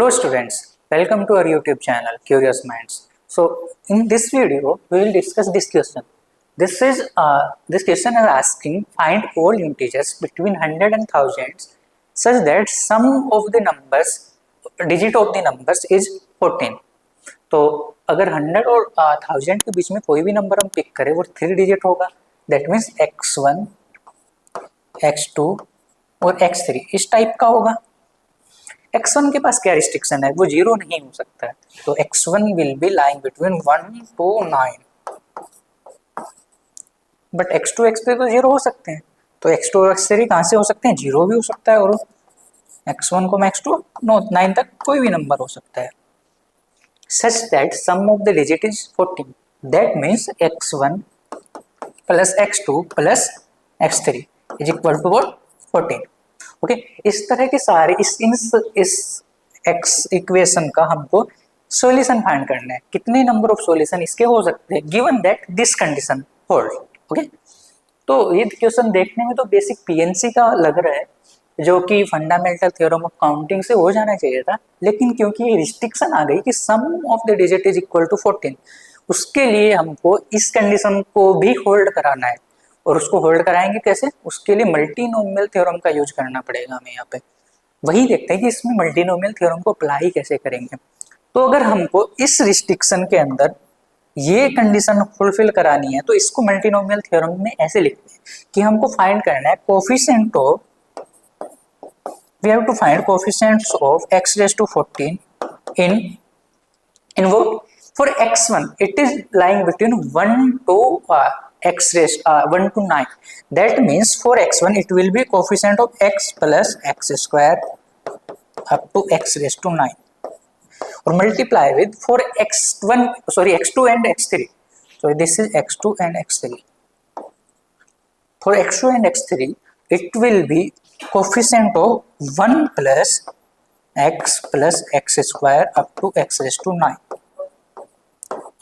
Hello students, welcome to our YouTube channel Curious Minds. So in this video we will discuss this question. This question is asking find all integers between 100 and thousands such that sum of the numbers digit of the numbers is 14. तो अगर 100 और 1000 के बीच में कोई भी number हम pick करें वो 3 डिजिट होगा. दैट मीन्स x1, x2 और x3 इस टाइप का होगा. x1 के पास क्या रिस्ट्रिक्शन है, वो जीरो नहीं हो सकता है. तो x1 will be lying between 1 to 9, but x2 x3 तो जीरो हो सकते हैं. तो x2 और x3 कहाँ से हो सकते हैं, जीरो भी हो सकता है और x1 को x2 9 तक कोई भी नंबर हो सकता है. such that sum of the digit is 14. that means x1 plus x2 plus x3 is equal to what, 14. Okay इस तरह के सारे इस एक्स इक्वेशन का हमको सॉल्यूशन फाइंड करना है. कितने नंबर ऑफ सॉल्यूशन इसके हो सकते हैं given that this condition hold. Okay तो ये क्वेश्चन देखने में तो बेसिक पीएनसी का लग रहा है, जो कि फंडामेंटल थ्योरम ऑफ काउंटिंग से हो जाना चाहिए था, लेकिन क्योंकि रिस्ट्रिक्शन आ गई कि sum of the digit is equal to 14, उसके लिए हमको इस कंडीशन को भी होल्ड कराना है. और उसको होल्ड कराएंगे कैसे, उसके लिए मल्टीनोमियल थ्योरम का यूज करना पड़ेगा हमें. यहाँ पे वही देखते हैं कि इसमें मल्टीनोमियल थ्योरम को अप्लाई कैसे करेंगे. तो अगर हमको इस रिस्ट्रिक्शन के अंदर ये कंडीशन फुलफिल करानी है तो इसको मल्टीनोमियल थ्योरम में ऐसे लिखते हैं कि हमको फाइंड करना है coefficient of, we have to find coefficients of x raised to 14 in what, for x1 it is lying between 1 to x raised 1 to 9. that means for x1 it will be coefficient of x plus x square up to x raised to 9 or multiply with for x2 and x3. so this is x2 and x3. for x2 and x3 it will be coefficient of 1 plus x square up to x raised to 9.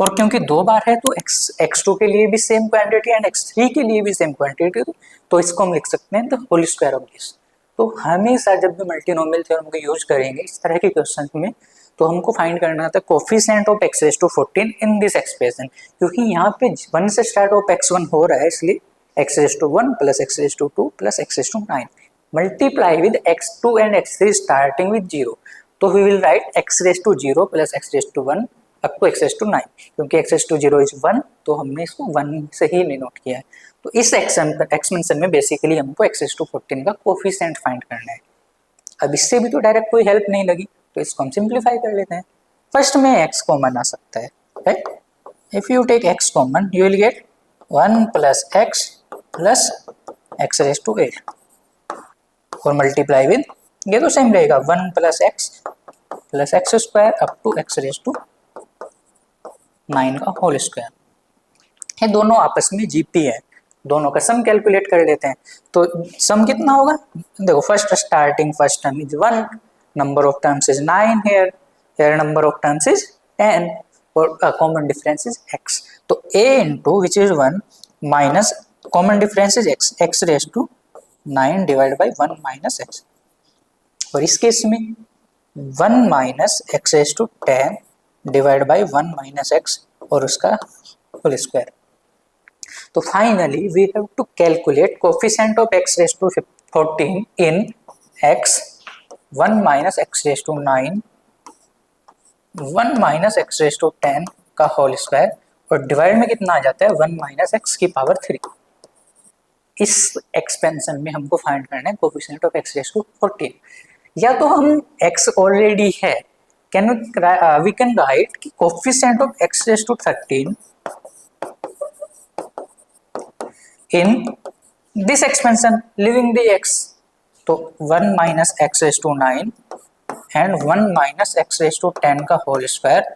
और क्योंकि दो बार है तो x2 के लिए भी same quantity and x3 के लिए भी सेम क्वांटिटी, तो इसको हम लिख सकते हैं the whole square of this. तो हमेशा जब भी मल्टीनोमियल थ्योरम का यूज करेंगे इस तरह के क्वेश्चन में तो हमको फाइंड करना था coefficient of x raised to 14 in this expression. क्योंकि यहाँ पे 1 से स्टार्ट ऑफ x1 हो रहा है, इसलिए x raised to 1 plus x raised to 2 plus x raised to 9 multiply with x2 and x3 starting with 0. तो we will write x raised to 0 plus x raised to 1 up to x raised to 9. क्योंकि x raised to 0 is 1 तो हमने इसको 1 से ही note किया है. तो इस एक्सपेंशन में बेसिकली हमको x raised to 14 का कोफिशिएंट फाइंड करना है. अब इससे भी तो डायरेक्ट कोई हेल्प नहीं लगी तो इसको हम सिंप्लीफाई कर लेते हैं. फर्स्ट में x कॉमन आ सकता है, right. If you take x common you will get 1 plus x plus x raised to 8 और मल्टीप्लाई विद ये तो सेम रहेगा 1 plus x square up to x raised to 9 का होल स्क्वायर. ये दोनों आपस में जीपी है, दोनों का सम कैलकुलेट कर लेते हैं. तो सम कितना होगा, देखो first term is 1, number of terms is 9 here number of terms is 10 और कॉमन डिफरेंस इज x. तो a into which is 1 minus common difference is x raised to 9 divide by 1 minus x. और इस case में 1 minus x raised to 10 divide by 1 minus x और उसका whole square. तो finally we have to calculate coefficient of x raised to 14 in x 1 minus x raised to 9 1 minus x raised to 10 का whole square और divide में कितना आ जाता है 1 minus x की पावर 3. इस एक्सपेंशन में हमको फाइंड करना है coefficient of x raised to 14. या तो हम x ऑलरेडी है, वी कैन राइट कि coefficient of x raised to 13 in this expansion living the x. तो 1 minus x raised to 9 and 1 minus x raised to 10 का whole square,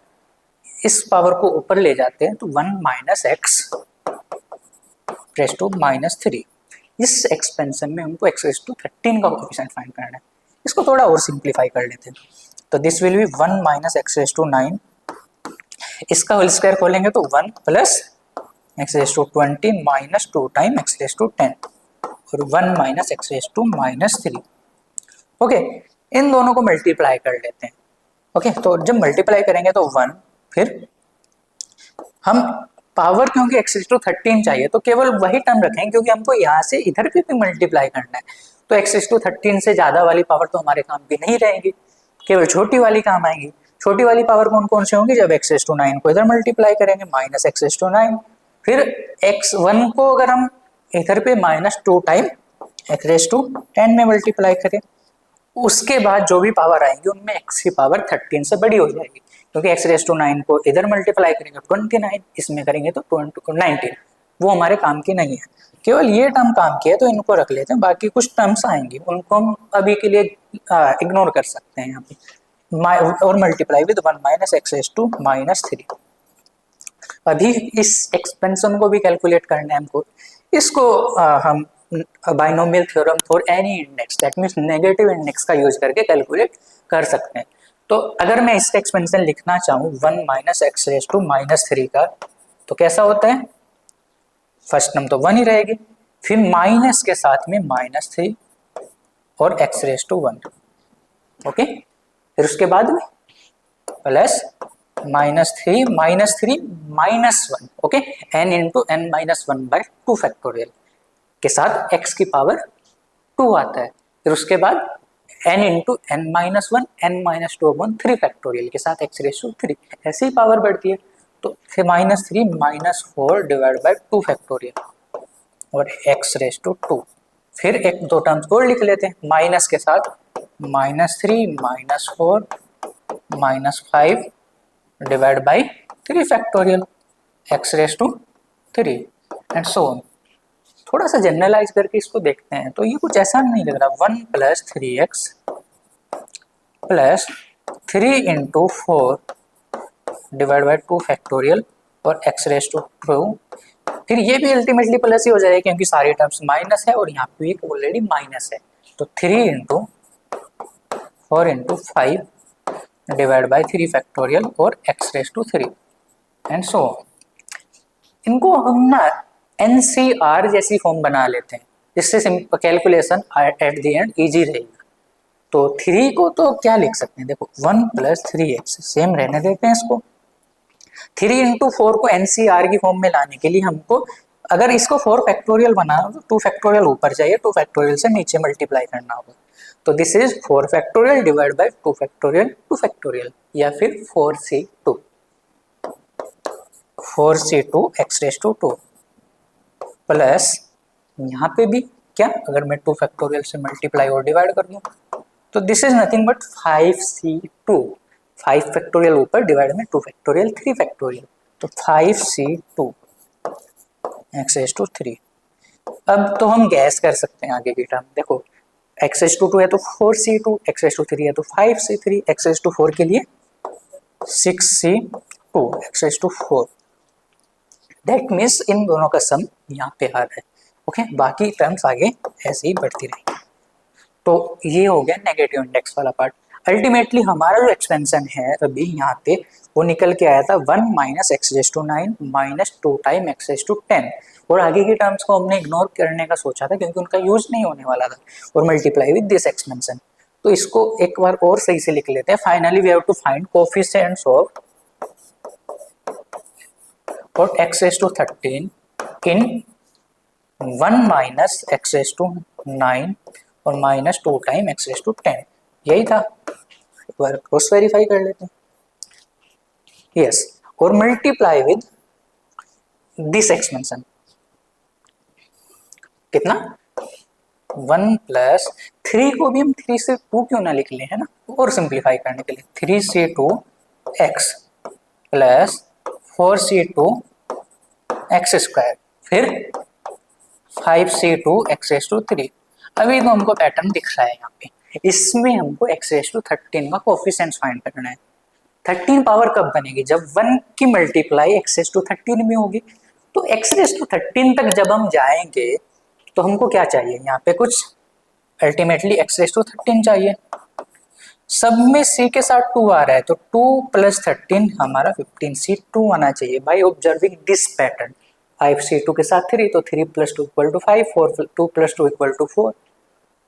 इस power को ऊपर ले जाते हैं तो 1 minus x raised to -3. इस एक्सपेंशन में हमको x raised to 13 का कोफिशिएंट फाइंड करना है. इसको थोड़ा और सिंप्लीफाई कर लेते हैं. तो this will be 1 minus x raised to 9, इसका होल स्क्वायर खोलेंगे तो 1 plus x raised to 20 minus 2 time x raised to 10 और 1 minus x raised to -3. Okay in दोनों को मल्टीप्लाई कर लेते हैं. ओके, तो जब मल्टीप्लाई करेंगे तो 1, फिर हम पावर क्योंकि x⁻13 चाहिए तो केवल वही टर्म रखें, क्योंकि हमको यहाँ से इधर भी मल्टीप्लाई करना है, तो x⁻13 से ज्यादा वाली पावर तो हमारे काम की नहीं रहेगी, केवल छोटी वाली काम आएगी। छोटी वाली पावर कौन कौन से होंगी, जब x⁻9 को इधर मल्टीप्लाई करेंगे माइनस x⁻9, फिर x1 को अगर हम इधर पे -2 टाइम x⁻10 में मल्टीप्लाई करें, उसके बाद जो भी पावर आएंगी उनमें x की पावर 13 से बड़ी हो जाएगी, क्योंकि x⁻9 को इधर मल्टीप्लाई करेंगे 29, इसमें करेंगे तो 19, वो हमारे काम की नहीं है। केवल ये टर्म काम की है तो इनको रख लेते हैं, बाकी कुछ टर्म्स आएंगी उनको हम अभी के लिए इग्नोर कर सकते हैं यहाँ पे। और मल्टीप्लाई विद 1 माइनस x⁻3। अभी इस एक्सपेंशन को भी कैलकुलेट करना है हमको, इसको हम binomial theorem for any index, that means negative index का यूज करके कैलकुलेट कर सकते हैं। तो अगर मैं इसका एक्सपेंशन लिखना चाहूँ 1 माइनस x⁻3 का, तो कैसा होता है, फर्स्ट टर्म तो 1 ही रहेगी, फिर माइनस के साथ में -3 और x⁻1, ओके, फिर उसके बाद में plus -3 -1, okay, n into n-1/2 factorial के साथ x की पावर 2 आता है, फिर उसके बाद n into n-1 n-2/3 factorial के साथ x⁻3, ऐसे ही पावर बढ़ती है, तो फिर -3 -4 डिवाइड बाय 2 फैक्टोरियल और x⁻2, फिर एक दो टर्म्स और लिख लेते हैं, माइनस के साथ -3 -4 -5 divide by 3 factorial x⁻3 and so on. थोड़ा सा जनरलाइज करके इसको देखते हैं तो ये कुछ ऐसा नहीं लग रहा, 1 + 3x + 3 into 4 divide by 2 factorial और x⁻2, फिर ये भी अल्टीमेटली प्लस ही हो जाएगा क्योंकि सारे टर्म्स माइनस है और यहाँ पे एक ऑलरेडी माइनस है, तो 3 into 4 into 5 divide by 3 factorial और x⁻3 एंड सो ऑन। इनको हम ना NCR जैसी फॉर्म बना लेते हैं, जिससे calculation at the end easy रहेगी। तो 3 को तो क्या लिख सकते हैं, देखो 1 + 3x सेम रहने देते हैं इसको। 3 इंटू 4 को NCR की फॉर्म में लाने के लिए हमको अगर इसको 4 फैक्टोरियल बनाना तो 2 फैक्टोरियल ऊपर चाहिए, 2 फैक्टोरियल से नीचे मल्टीप्लाई करना होगा, तो this is 4 factorial divide by 2 factorial 2 factorial, या फिर 4c2 x⁻2 प्लस यहाँ पे भी क्या, अगर मैं 2 फैक्टोरियल से मल्टीप्लाई और डिवाइड कर दूं तो this is nothing but 5c2, 5 factorial ऊपर डिवाइड में 2 फैक्टोरियल 3 फैक्टोरियल, तो 5c2 x⁻3। अब तो हम गैस कर सकते हैं आगे की टर्म, देखो x⁻2 है तो 4c2, x⁻3 है तो 5c3, x⁻4 के लिए 6c2 x⁻4, that means in दोनों का सम यहाँ पे आ रहा है, ओके, बाकी टर्म्स आगे ऐसे ही बढ़ती रहेंगी। तो ये हो गया नेगेटिव इंडेक्स वाला पार्ट। अल्टीमेटली हमारा जो एक्सपेंशन है अभी यहाँ पे वो निकल के आया था 1 माइनस x⁻9 -2 टाइम x⁻10, और आगे की टर्म्स को हमने इग्नोर करने का सोचा था क्योंकि उनका यूज नहीं होने वाला था, और मल्टीप्लाई विद दिस एक्सपेंशन। तो इसको एक बार और सही से लिख लेते हैं, finally we have to find coefficients of और x⁻13 इन 1 माइनस x⁻9 और -2 टाइम x⁻10, यही था, एक बार क्रॉस वेरीफाई कर लेते हैं, यस, और मल्टीप्लाई विद दिस एक्सपेंशन, कितना 1 + 3 को भी हम 3 से 2 क्यों ना लिख लें, है ना, और सिंप्लीफाई करने के लिए 3c2 x + 4c2 x², फिर 5c2 x⁻3। अभी तो हमको पैटर्न दिख रहा है यहाँ पे, इसमें हमको x⁻13 का कोएफिशिएंट फाइंड करना है। 13 पावर कब बनेगी, जब 1 की मल्टीप्लाई x⁻13 में होगी, तो x⁻13 तक जब हम जाएंगे तो हमको क्या चाहिए, यहाँ पे कुछ अल्टीमेटली x⁻13 चाहिए, सब में c के साथ 2 आ रहा है, तो 2 + 13 हमारा 15c2 आना चाहिए by observing this pattern, 5c2 के साथ 3, तो 3 + 2 = 5, 2 + 2 = 4,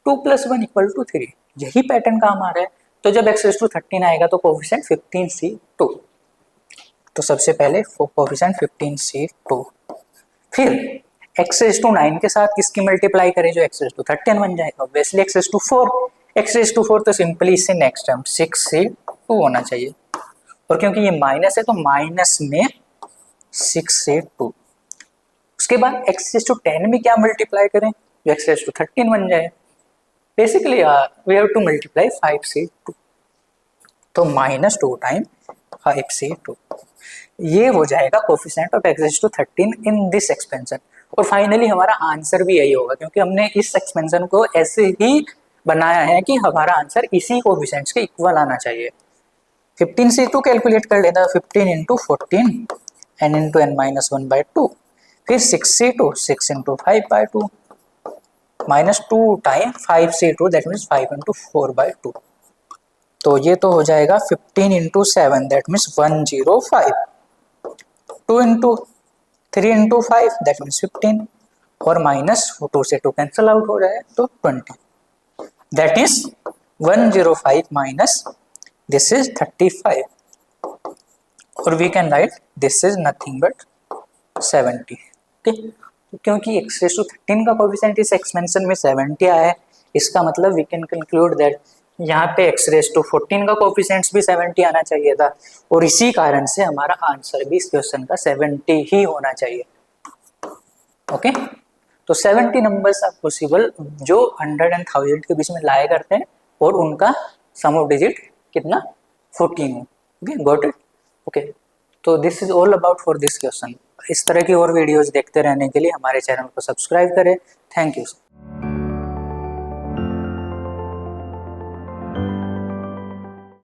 2 + 1 = 3, यही पैटर्न काम आ रहा है। तो जब x रेज टू 13 आएगा तो कोफिशिएंट 15c2। तो सबसे पहले कोफिशिएंट 15c2, फिर x रेज टू 9 के साथ किसकी मल्टीप्लाई करें जो x रेज टू 13 बन जाएगा, obviously x raise to 4, x raise to 4 तो सिंपली इससे नेक्स्ट टर्म 6c2 होना चाहिए, और क्योंकि ये माइनस है तो माइनस में 6c2। उसके बाद x रेज टू 10 में क्या मल्टीप्लाई करें जो x रेज टू 13 बन जाए, basically we have to multiply 5c2, तो -2 टाइम 5c2, ये हो जाएगा coefficient of x raise to 13 in this expansion. और फाइनली हमारा आंसर भी यही होगा, क्योंकि हमने इस एक्सपेंशन को ऐसे ही बनाया है कि हमारा आंसर इसी कोफिशिएंट्स के इक्वल आना चाहिए। 15c2 कैलकुलेट कर लेना, 15 इंटू 14 n इंटू n-1/2, फिर 6c2 6 into 5/2 -2 time 5c2 that means 5 into 4/2। तो ये तो हो जाएगा 15 into 7 that means 105, 2 into 3 into 5 that means 15, और -2 से 2 कैंसिल आउट हो रहा है तो 20, that is 105 minus this is 35, और we can write this is nothing but 70। Okay, क्योंकि x रेज टू 13 का कोफिशिएंट इस एक्सपेंशन में 70 आया है, इसका मतलब वी कैन कंक्लूड दैट यहाँ पे x रेज टू 14 का कोफिशिएंट्स भी 70 आना चाहिए था, और इसी कारण से हमारा आंसर भी इस क्वेश्चन का 70 ही होना चाहिए। ओके, तो 70 नंबर्स आर पॉसिबल जो 100 एंड 1000 के बीच में लाए करते हैं, और उनका सम ऑफ डिजिट कितना 14 हो। Okay, got it. ओके, तो this is all about for this question. इस तरह की और वीडियोस देखते रहने के लिए हमारे चैनल को सब्सक्राइब करें। Thank you.